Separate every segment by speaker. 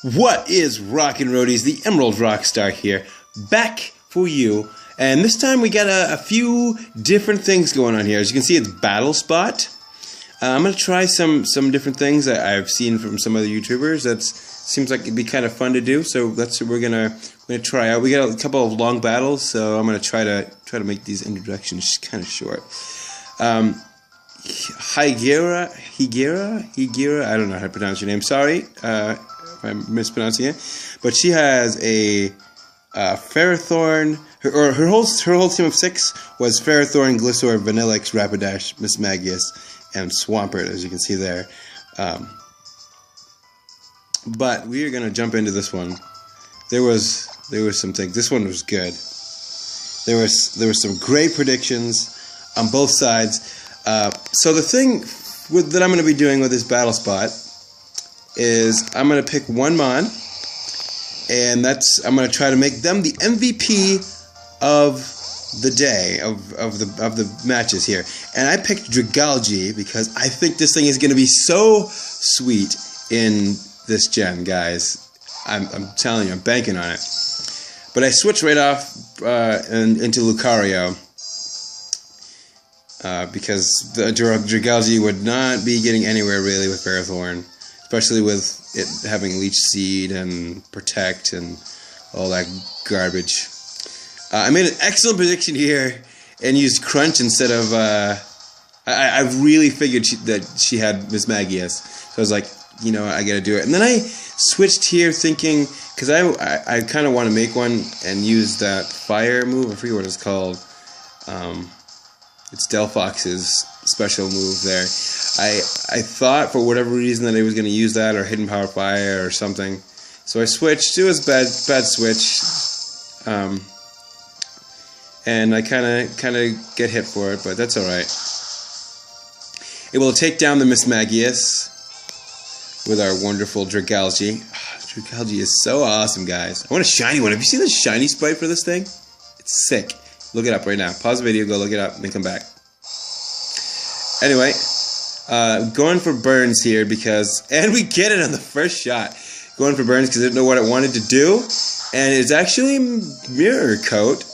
Speaker 1: What is Rockin Roadies? The Emerald Rockstar here, back for you. And this time we got a few different things going on here. As you can see, it's Battle Spot. I'm going to try some different things that I've seen from some other YouTubers. That seems like it'd be kind of fun to do. So that's what we're gonna try out. We got a couple of long battles, so I'm going to try to make these introductions kind of short. Higera, I don't know how to pronounce your name. Sorry if I'm mispronouncing it. But she has a Ferrothorn. Her whole team of 6 was Ferrothorn, Gliscor, Vanillix, Rapidash, Mismagius, and Swampert, as you can see there. But we are going to jump into this one. There was some things. This one was good. There was some great predictions on both sides. So the thing that I'm going to be doing with this Battle Spot is I'm going to pick one Mon, and I'm going to try to make them the MVP of the day, of the matches here. And I picked Dragalge because I think this thing is going to be so sweet in this gen, guys. I'm telling you, I'm banking on it. But I switched right off into Lucario because the Dragalge would not be getting anywhere really with Ferrothorn, especially with it having Leech Seed and Protect and all that garbage. I made an excellent prediction here and used Crunch instead of... I really figured that she had Mismagius. So I was like, you know, I gotta do it. And then I switched here thinking... Because I kind of want to make one and use that fire move. I forget what it's called. It's Delphox's special move there. I thought for whatever reason that I was going to use that or Hidden Power Fire or something. So I switched. It was bad switch. And I kind of get hit for it, but that's alright. It will take down the Mismagius with our wonderful Dragalge. Dragalge is so awesome, guys. I want a shiny one. Have you seen the shiny sprite for this thing? It's sick. Look it up right now. Pause the video, go look it up, and then come back. Anyway, going for burns here because... And we get it on the first shot. Going for burns because I didn't know what it wanted to do. And it's actually Mirror Coat.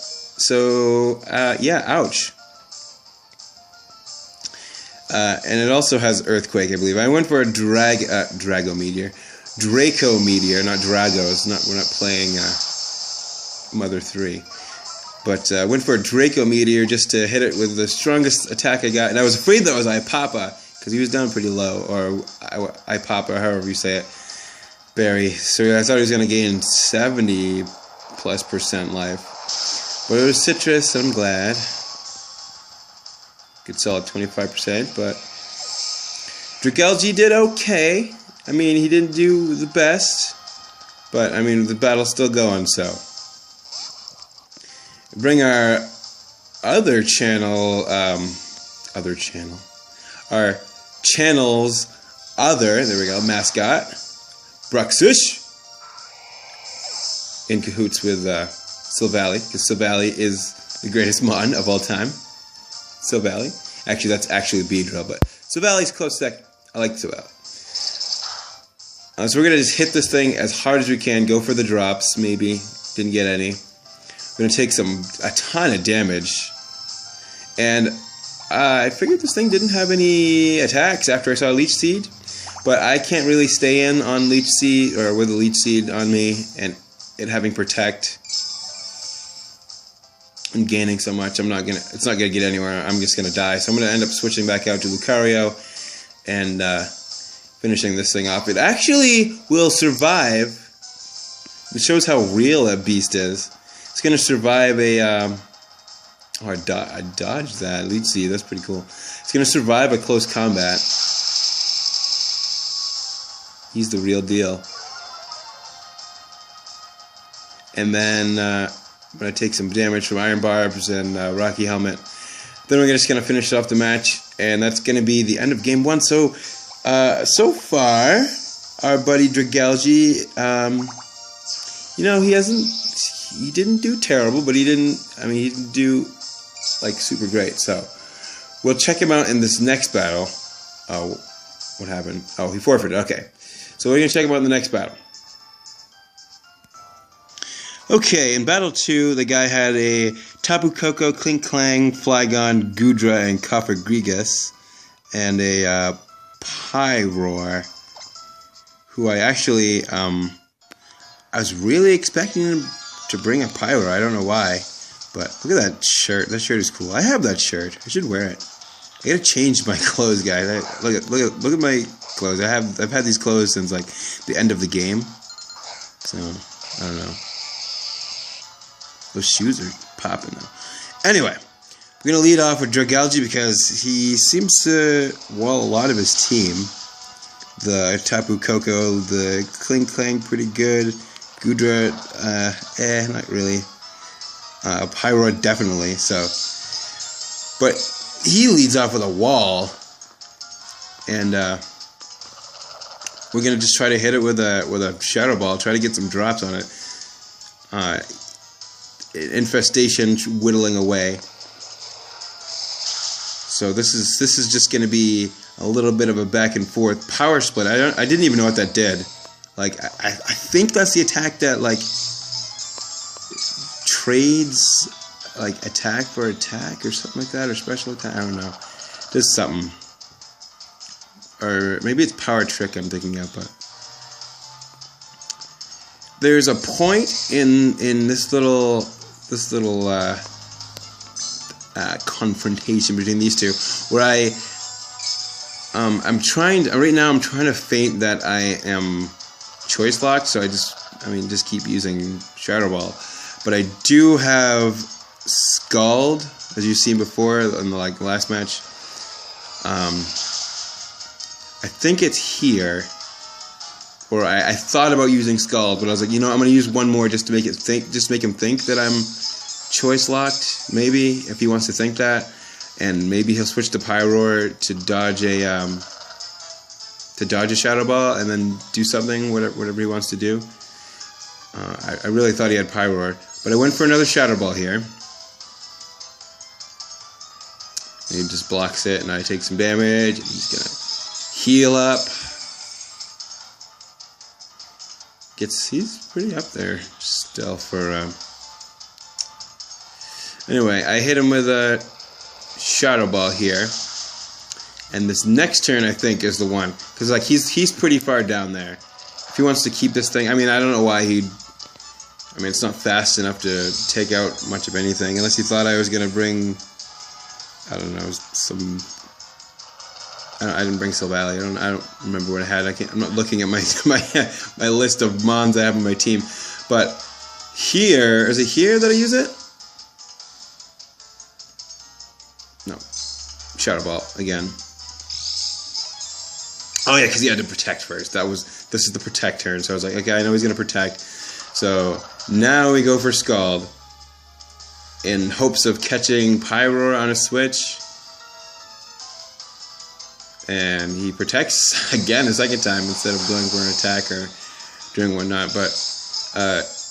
Speaker 1: So, yeah, ouch. And it also has Earthquake, I believe. I went for a Draco Meteor, not Dragos. We're not playing Mother 3. But I went for a Draco Meteor just to hit it with the strongest attack I got. And I was afraid that was Ipapa, because he was down pretty low. Or Ipapa, however you say it. Barry. So I thought he was going to gain 70+% life. But it was Citrus, I'm glad. Good solid 25%, but Dragalge did okay. I mean, he didn't do the best, but I mean, the battle's still going, so. Bring our other channel, our channel's other, there we go, mascot, Bruxish, in cahoots with Silvally, because Silvally is the greatest mon of all time. Silvally. Actually, that's actually Beedrill, but Silvally's close second. I like Silvally. So we're going to just hit this thing as hard as we can, go for the drops, maybe. Didn't get any. We're going to take a ton of damage. And I figured this thing didn't have any attacks after I saw Leech Seed, but I can't really stay in on Leech Seed, or with a Leech Seed on me, and it having Protect. I'm gaining so much, it's not gonna get anywhere. I'm just gonna die. So I'm gonna end up switching back out to Lucario and finishing this thing off. It actually will survive. It shows how real a beast is. It's gonna survive a I dodged that. Leech Seed, that's pretty cool. It's gonna survive a close combat. He's the real deal. And then I'm going to take some damage from Iron Barbs and Rocky Helmet. Then we're just going to finish off the match, and that's going to be the end of Game 1. So, so far, our buddy Dragalge, you know, he didn't do terrible, but he didn't do, like, super great. So, we'll check him out in this next battle. Oh, what happened? Oh, he forfeited, okay. So we're going to check him out in the next battle. Okay, in Battle 2, the guy had a Tapu Koko, Clink Clang, Flygon, Goodra, and Coffer Grigas, and a Pyroar, who I actually, I was really expecting him to bring a Pyroar. I don't know why, but look at that shirt. That shirt is cool. I have that shirt. I should wear it. I gotta change my clothes, guys. Look at my clothes. I've had these clothes since like the end of the game. So I don't know. Those shoes are popping though. Anyway, we're gonna lead off with Dragalge because he seems to wall a lot of his team. The Tapu Koko, the Clink Clang, pretty good. Goodra, not really. Pyroar, definitely. So, but he leads off with a wall, and we're gonna just try to hit it with a Shadow Ball. Try to get some drops on it. Infestation whittling away. So this is just gonna be a little bit of a back and forth power split. I didn't even know what that did. Like I think that's the attack that like trades like attack for attack or something like that, or special attack. I don't know. Does something. Or maybe it's power trick I'm thinking of, but there's a point in this little confrontation between these two where I'm trying to feint that I am choice locked, so I just keep using Shadow Ball. But I do have Scald, as you've seen before in the last match. I think it's here. Or I thought about using Scald, but I was like, you know, I'm gonna use one more just to make him think that I'm choice locked. Maybe if he wants to think that, and maybe he'll switch to Pyroar to dodge a Shadow Ball and then do something, whatever he wants to do. I really thought he had Pyroar, but I went for another Shadow Ball here. He just blocks it, and I take some damage. And he's gonna heal up. He's pretty up there still for. Anyway, I hit him with a Shadow Ball here, and this next turn I think is the one, because like he's pretty far down there. If he wants to keep this thing, I mean, I don't know why he'd. I mean, it's not fast enough to take out much of anything, unless he thought I was gonna bring. I don't know, some. I didn't bring Silvally. I don't remember what I had. I'm not looking at my list of Mons I have on my team. But here, is it here that I use it? No. Shadow Ball again. Oh yeah, because he had to protect first. This is the protect turn. So I was like, okay, I know he's gonna protect. So now we go for Scald in hopes of catching Pyroar on a switch. And he protects again a second time instead of going for an attack or doing whatnot. But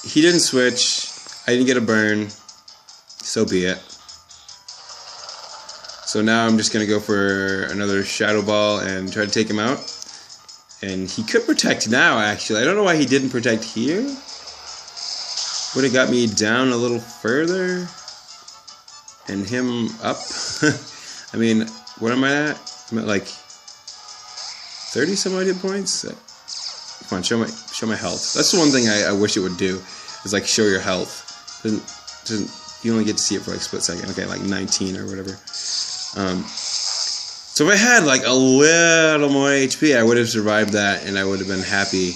Speaker 1: he didn't switch. I didn't get a burn. So be it. So now I'm just going to go for another Shadow Ball and try to take him out. And he could protect now, actually. I don't know why he didn't protect here. Would have got me down a little further. And him up. I mean, what am I at? I'm at like 30 some odd hit points. Come on, show my health. That's the one thing I wish it would do, is like show your health. You only get to see it for like a split second. Okay, like 19 or whatever. So if I had like a little more HP, I would have survived that, and I would have been happy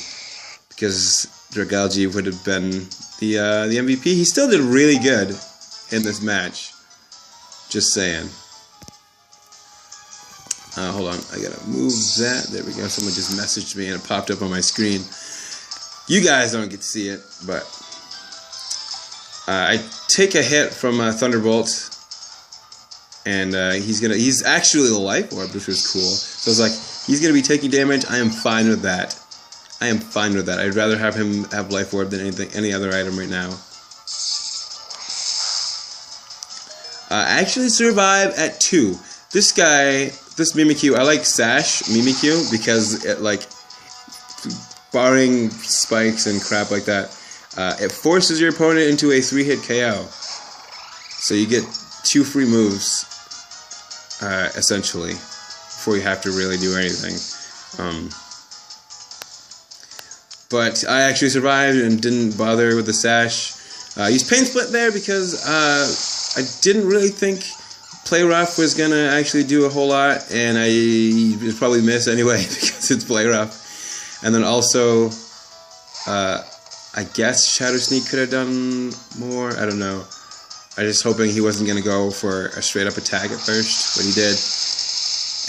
Speaker 1: because Dragalge would have been the MVP. He still did really good in this match. Just saying. Hold on, I gotta move that. There we go. Someone just messaged me and it popped up on my screen. You guys don't get to see it, but I take a hit from Thunderbolt, and he's actually a Life Orb, which was cool. So I was like, he's gonna be taking damage. I am fine with that. I am fine with that. I'd rather have him have Life Orb than any other item right now. I actually survive at 2. This guy, this Mimikyu, I like Sash Mimikyu because it, like, barring spikes and crap like that, It forces your opponent into a 3-hit KO. So you get 2 free moves, essentially, before you have to really do anything. But I actually survived and didn't bother with the sash. I used Pain Split there because I didn't really think Play Rough was going to actually do a whole lot, and I would probably miss anyway because it's Play Rough. And then also, I guess Shadow Sneak could have done more. I don't know. I was just hoping he wasn't going to go for a straight-up attack at first, but he did.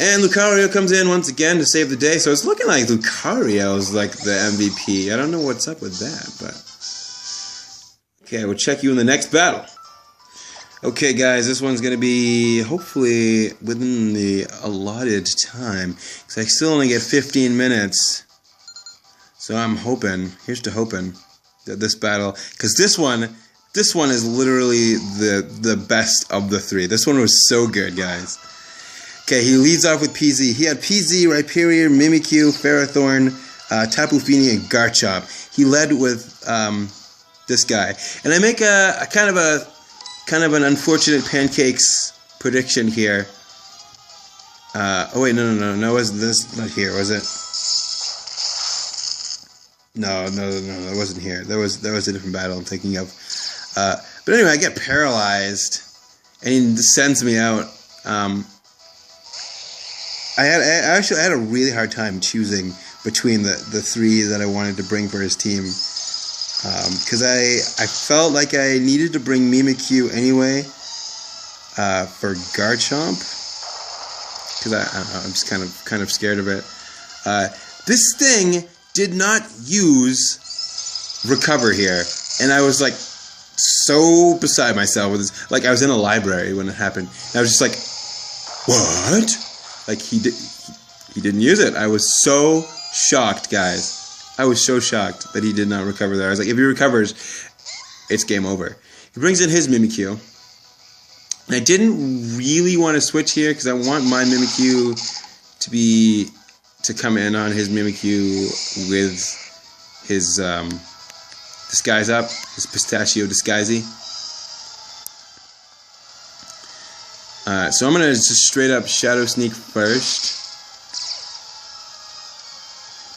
Speaker 1: And Lucario comes in once again to save the day, so it's looking like Lucario's like the MVP. I don't know what's up with that, but... Okay, we'll check you in the next battle. Okay, guys, this one's going to be hopefully within the allotted time, because I still only get 15 minutes. So I'm hoping, here's to hoping, that this battle... Because this one is literally the best of the 3. This one was so good, guys. Okay, he leads off with PZ. He had PZ, Rhyperior, Mimikyu, Ferrothorn, Tapu Fini, and Garchomp. He led with this guy. And I make a kind of an unfortunate pancakes prediction here. Oh wait, no, wasn't this not here, was it? No, it wasn't here. That was a different battle I'm thinking of. But anyway, I get paralyzed, and he sends me out. I had a really hard time choosing between the 3 that I wanted to bring for his team, because I felt like I needed to bring Mimikyu anyway for Garchomp, because I'm just kind of scared of it. This thing did not use Recover here, and I was like so beside myself with this. Like, I was in a library when it happened, and I was just like, what? Like, he didn't use it. I was so shocked, guys. I was so shocked that he did not recover there. I was like, if he recovers, it's game over. He brings in his Mimikyu. And I didn't really want to switch here because I want my Mimikyu to come in on his Mimikyu with his Disguise Up, his Pistachio Disguisey. So I'm going to just straight up Shadow Sneak first,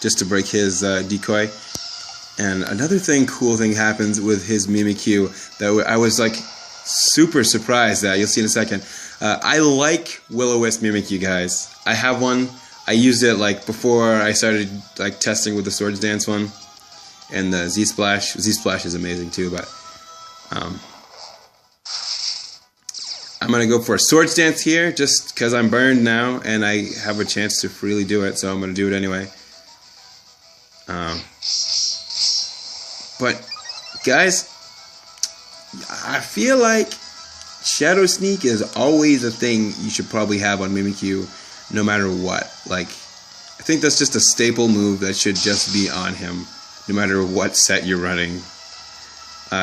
Speaker 1: just to break his decoy. And another cool thing happens with his Mimikyu that I was like super surprised at. You'll see in a second. I like Will-O-Wisp Mimikyu, guys. I have one. I used it like before I started like testing with the Swords Dance one, and the Z-Splash. Z-Splash is amazing too, but I'm going to go for a Swords Dance here, just because I'm burned now, and I have a chance to freely do it, so I'm going to do it anyway. But, guys, I feel like Shadow Sneak is always a thing you should probably have on Mimikyu, no matter what. Like, I think that's just a staple move that should just be on him, no matter what set you're running.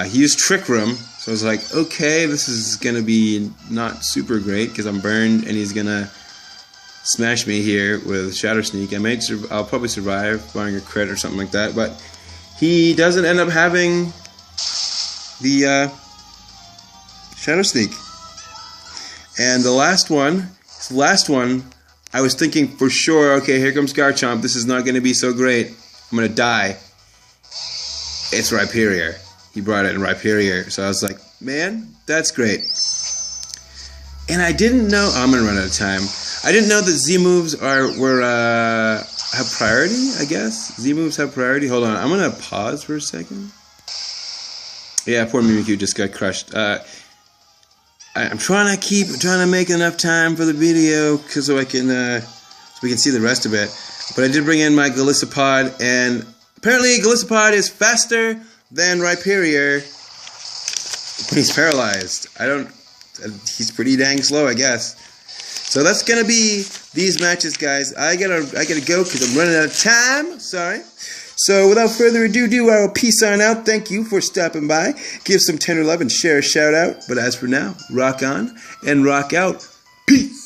Speaker 1: He used Trick Room, so I was like, okay, this is going to be not super great because I'm burned and he's going to smash me here with Shadow Sneak. I'll probably survive, barring a crit or something like that, but he doesn't end up having the Shadow Sneak. And the last one, I was thinking for sure, okay, here comes Garchomp, this is not going to be so great, I'm going to die. It's Rhyperior. He brought it in Rhyperior, so I was like, man, that's great. And I didn't know, I'm going to run out of time. I didn't know that Z-moves have priority, I guess. Z-moves have priority. Hold on, I'm going to pause for a second. Yeah, poor Mimikyu just got crushed. I'm trying to make enough time for the video so we can see the rest of it. But I did bring in my Golisopod, and apparently Golisopod is faster than Rhyperior when he's paralyzed. He's pretty dang slow, I guess. So that's gonna be these matches, guys. I gotta go because I'm running out of time. Sorry. So without further ado, I will peace on out. Thank you for stopping by. Give some tender love and share a shout out. But as for now, rock on and rock out. Peace.